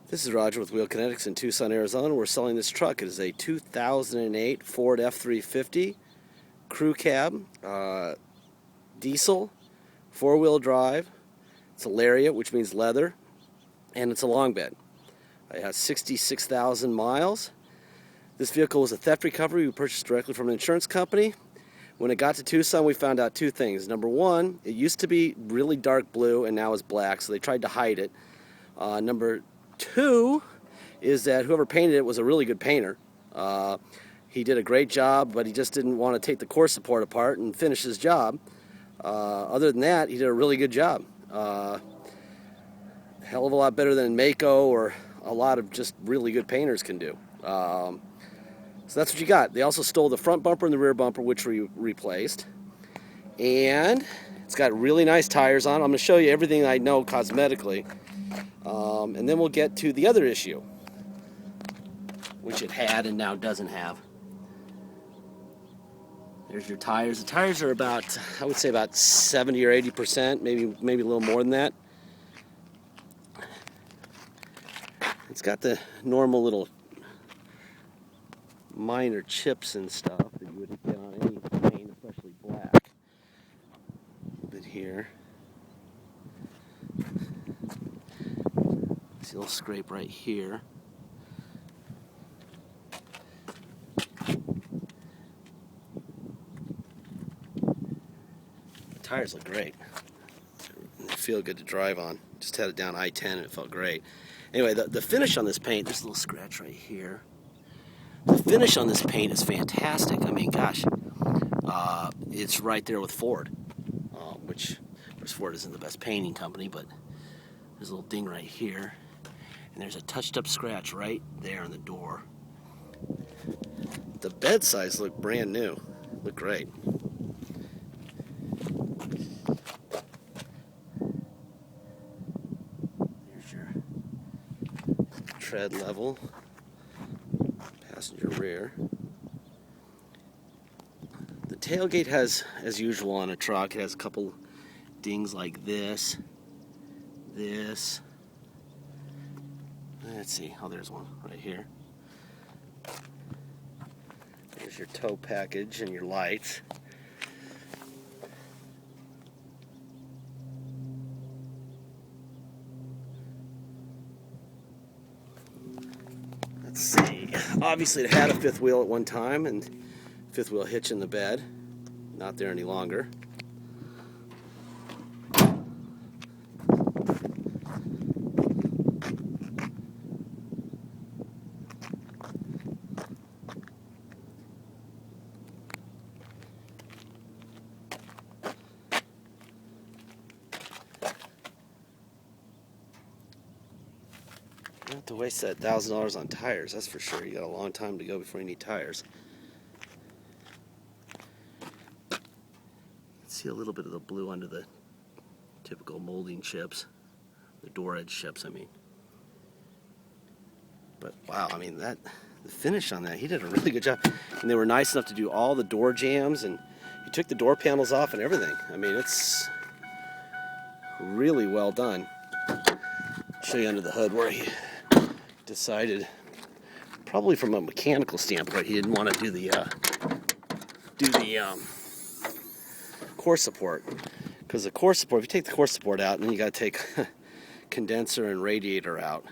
This is Roger with Wheel Kinetics in Tucson, Arizona. We're selling this truck. It is a 2008 Ford F350 crew cab, diesel, four-wheel drive. It's a Lariat, which means leather, and it's a long bed. It has 66,000 miles. This vehicle was a theft recovery we purchased directly from an insurance company. When it got to Tucson, we found out two things. Number one, it used to be really dark blue and now it's black, so they tried to hide it. Number two is that whoever painted it was a really good painter. He did a great job, but he just didn't want to take the core support apart and finish his job. Other than that, he did a really good job. Hell of a lot better than Mako or a lot of just really good painters can do. So that's what you got. They also stole the front bumper and the rear bumper, which we replaced. And it's got really nice tires on. I'm going to show you everything I know cosmetically. And then we'll get to the other issue, which it had and now doesn't have. There's your tires. The tires are about, I would say about 70 or 80%, maybe a little more than that. It's got the normal little minor chips and stuff that you would get on any paint, especially black. A little bit here. See a little scrape right here. The tires look great. They feel good to drive on. Just had it down I-10 and it felt great. Anyway, the finish on this paint, there's a little scratch right here. The finish on this paint is fantastic. I mean, gosh, it's right there with Ford, which, of course, Ford isn't the best painting company, but there's a little ding right here. And there's a touched-up scratch right there on the door. The bed sides look brand new. Look great. There's your tread level. Passenger rear. The tailgate has, as usual on a truck, it has a couple dings like this. Let's see. Oh, there's one right here. There's your tow package and your lights. Let's see. Obviously, it had a fifth wheel at one time, and fifth wheel hitch in the bed. Not there any longer. You don't have to waste that $1,000 on tires, that's for sure. You got a long time to go before you need tires. See a little bit of the blue under the typical molding chips, the door edge chips, I mean. But wow, I mean, the finish on that, he did a really good job. And they were nice enough to do all the door jambs, and he took the door panels off and everything. I mean, it's really well done. I'll show you under the hood where he decided, probably from a mechanical standpoint, he didn't want to do the core support, because the core support, if you take the core support out, then you got to take condenser and radiator out,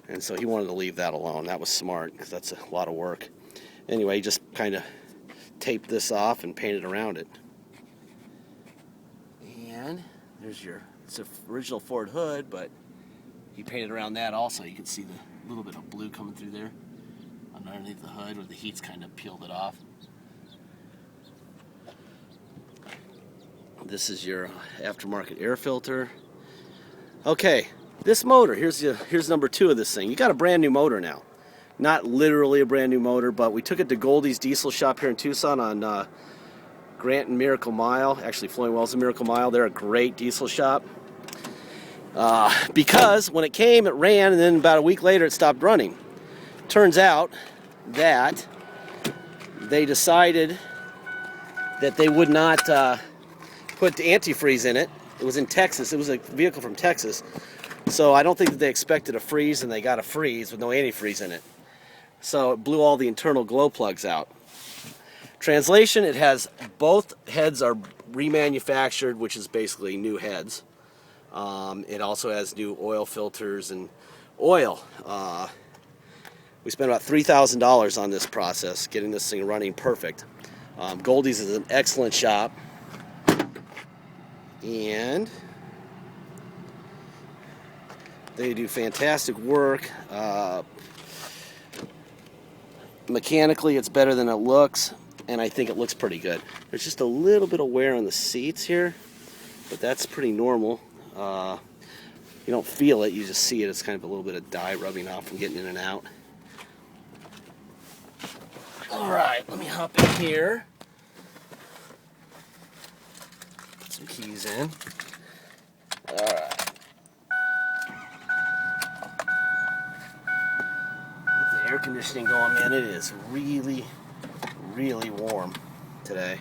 and so he wanted to leave that alone. That was smart, because that's a lot of work. Anyway, he just kind of taped this off and painted around it. And there's it's an original Ford hood, but he painted around that also. You can see the little bit of blue coming through there underneath the hood, where the heat's kind of peeled it off. This is your aftermarket air filter. Okay, this motor, here's number two of this thing. You got a brand new motor now. Not literally a brand new motor, but we took it to Goldie's Diesel Shop here in Tucson on Grant and Miracle Mile. Actually, Flowing Wells and Miracle Mile. They're a great diesel shop. Because when it came, it ran, and then about a week later it stopped running. Turns out that they decided that they would not put antifreeze in it. It was in Texas. It was a vehicle from Texas. So I don't think that they expected a freeze, and they got a freeze with no antifreeze in it. So it blew all the internal glow plugs out. Translation, it has both heads are remanufactured, which is basically new heads. It also has new oil filters and oil. We spent about $3,000 on this process, getting this thing running perfect. Goldie's is an excellent shop. And they do fantastic work. Mechanically, it's better than it looks, and I think it looks pretty good. There's just a little bit of wear on the seats here, but that's pretty normal. You don't feel it, you just see it. It's kind of a little bit of dye rubbing off from getting in and out. Alright, let me hop in here. Put some keys in. Alright. With the air conditioning going, man, it is really, really warm today.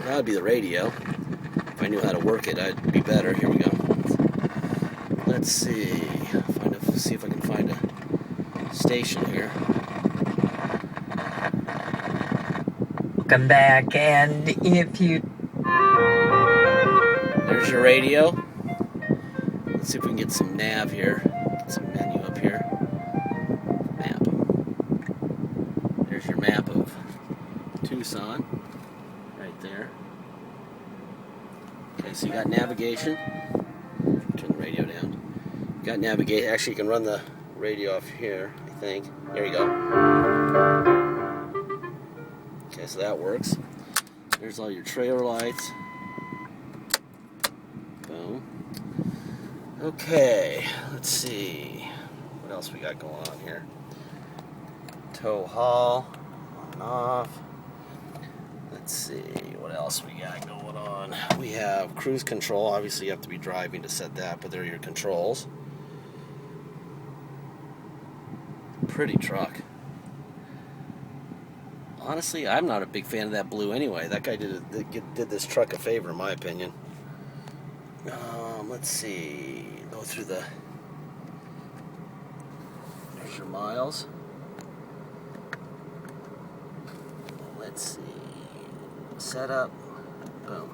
That would be the radio. If I knew how to work it, I'd be better. Here we go. Let's see. See if I can find a station here. Come back, and if you... There's your radio. Let's see if we can get some nav here. Get some menu up here. Map. There's your map of Tucson. Right there. Okay, so you got navigation. Turn the radio down. You got navigation. Actually, you can run the radio off here, I think. There you go. Okay, so that works. There's all your trailer lights. Boom. Okay, let's see. What else we got going on here? Tow haul. On and off. Let's see what else we got going on. We have cruise control. Obviously, you have to be driving to set that, but there are your controls. Pretty truck. Honestly, I'm not a big fan of that blue anyway. That guy did this truck a favor, in my opinion. Let's see. Go through the... There's your miles. Let's see. Setup. Boom.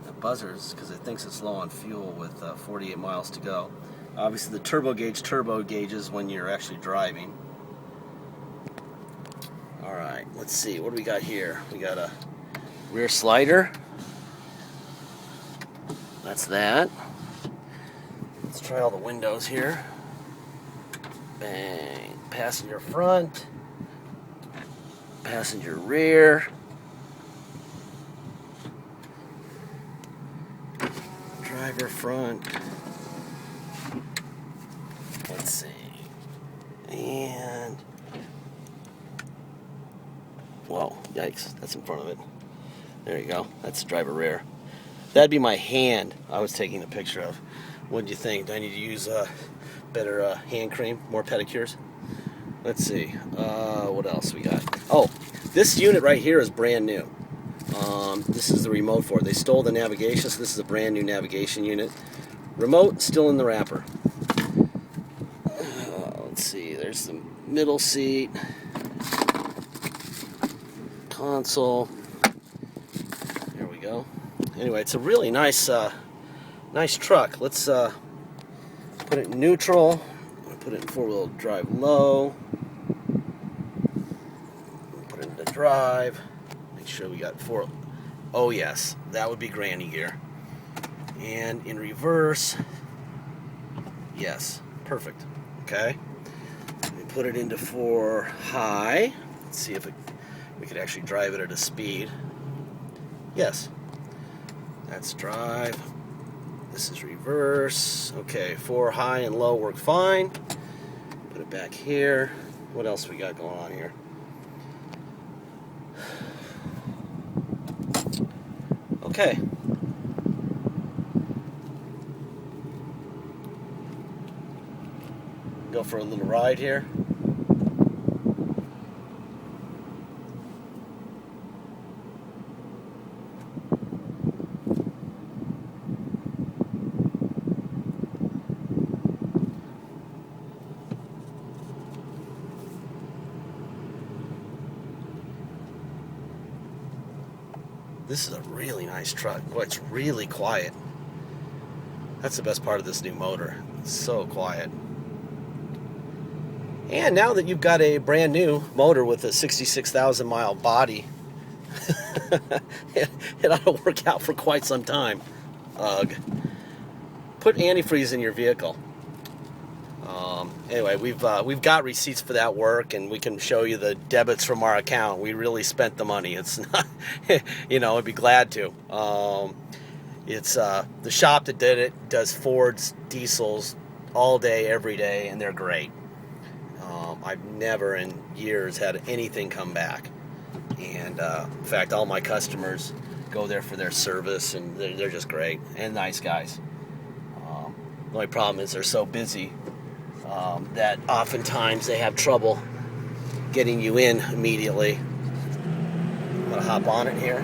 It buzzers because it thinks it's low on fuel with 48 miles to go. Obviously, the turbo gauges when you're actually driving. All right, let's see. What do we got here? We got a rear slider. That's that. Let's try all the windows here. Bang. Passenger front. Passenger rear. Driver front. Let's see. And... Whoa, yikes, that's in front of it. There you go, that's the driver rear. That'd be my hand I was taking a picture of. What do you think? Do I need to use better hand cream, more pedicures? Let's see, what else we got? Oh, this unit right here is brand new. This is the remote for it. They stole the navigation, so this is a brand new navigation unit. Remote, still in the wrapper. Let's see, there's the middle seat. Console. There we go. Anyway, it's a really nice nice truck. Let's put it in neutral. Put it in four-wheel drive low. Put it into drive. Make sure we got four. Oh yes, that would be granny gear. And in reverse. Yes, perfect. Okay. We put it into 4 high. Let's see if we could actually drive it at a speed. Yes. That's drive. This is reverse. Okay, 4 high and low work fine. Put it back here. What else we got going on here? Okay. Go for a little ride here. This is a really nice truck. Boy, it's really quiet. That's the best part of this new motor. It's so quiet. And now that you've got a brand new motor with a 66,000 mile body, it ought to work out for quite some time. Ugh. Put antifreeze in your vehicle. Anyway, we've got receipts for that work, and we can show you the debits from our account. We really spent the money. It's not, I'd be glad to. It's the shop that did it does Fords, diesels all day, every day, and they're great. I've never in years had anything come back, and in fact, all my customers go there for their service, and they're just great and nice guys. The only problem is they're so busy that oftentimes they have trouble getting you in immediately. I'm going to hop on it here.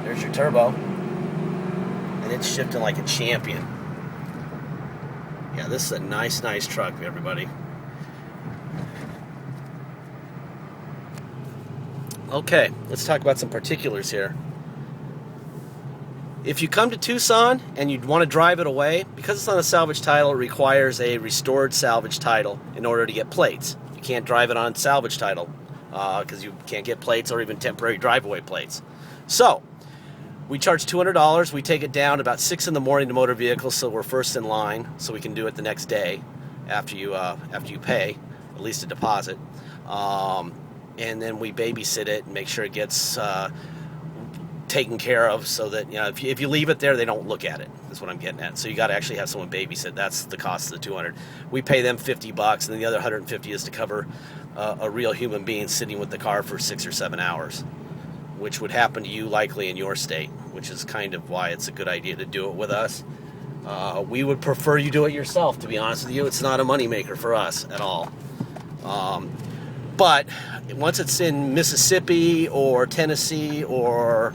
There's your turbo. And it's shifting like a champion. Yeah, this is a nice truck, everybody. Okay, let's talk about some particulars here. If you come to Tucson and you want to drive it away, because it's on a salvage title, it requires a restored salvage title in order to get plates. You can't drive it on salvage title because you can't get plates or even temporary drive-away plates. So, we charge $200. We take it down about 6 in the morning to motor vehicles, so we're first in line, so we can do it the next day after you pay, at least a deposit. And then we babysit it and make sure it gets taken care of, so that if you leave it there, they don't look at it. That's what I'm getting at. So you got to actually have someone babysit. That's the cost of the $200. We pay them $50, and then the other $150 is to cover a real human being sitting with the car for 6 or 7 hours, which would happen to you likely in your state, which is kind of why it's a good idea to do it with us. We would prefer you do it yourself, to be honest with you. It's not a moneymaker for us at all. But once it's in Mississippi or Tennessee or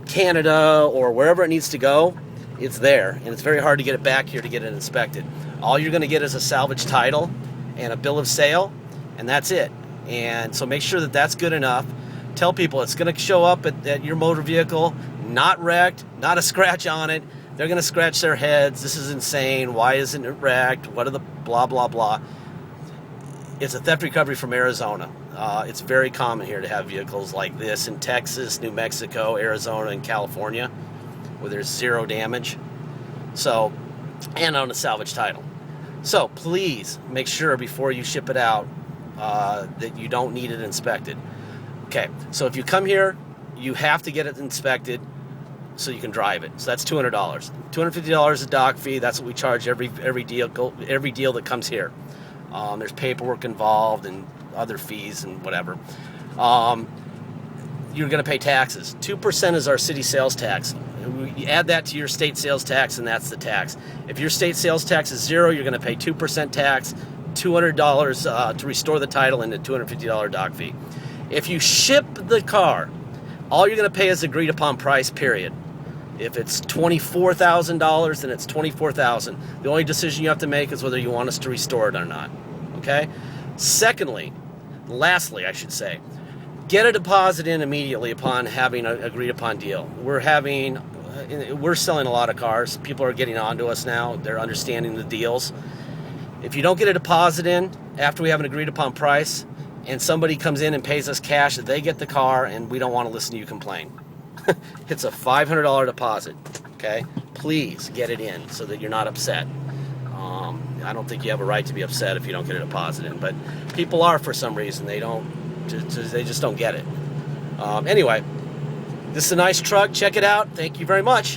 Canada or wherever it needs to go, it's there, and it's very hard to get it back here to get it inspected. All you're going to get is a salvage title and a bill of sale, and that's it. And so make sure that that's good enough. Tell people it's going to show up at your motor vehicle, not wrecked, not a scratch on it. They're going to scratch their heads. This is insane. Why isn't it wrecked? What are the blah, blah, blah. It's a theft recovery from Arizona. It's very common here to have vehicles like this in Texas, New Mexico, Arizona, and California, where there's zero damage. So, and on a salvage title. So please make sure before you ship it out that you don't need it inspected. Okay, so if you come here, you have to get it inspected so you can drive it. So that's $200. $250 a dock fee. That's what we charge every deal that comes here. There's paperwork involved and other fees and whatever. You're going to pay taxes. 2% is our city sales tax. You add that to your state sales tax, and that's the tax. If your state sales tax is 0, you're going to pay 2% tax, $200 to restore the title, and a $250 dock fee. If you ship the car, all you're going to pay is agreed upon price, period. If it's $24,000, then it's $24,000. The only decision you have to make is whether you want us to restore it or not. Okay? Lastly, I should say, get a deposit in immediately upon having an agreed upon deal. We're selling a lot of cars. People are getting onto us now. They're understanding the deals. If you don't get a deposit in after we have an agreed upon price, and somebody comes in and pays us cash, they get the car, and we don't want to listen to you complain. It's a $500 deposit, okay? Please get it in so that you're not upset. I don't think you have a right to be upset if you don't get a deposit in, but people are for some reason. They just don't get it. Anyway, this is a nice truck. Check it out. Thank you very much.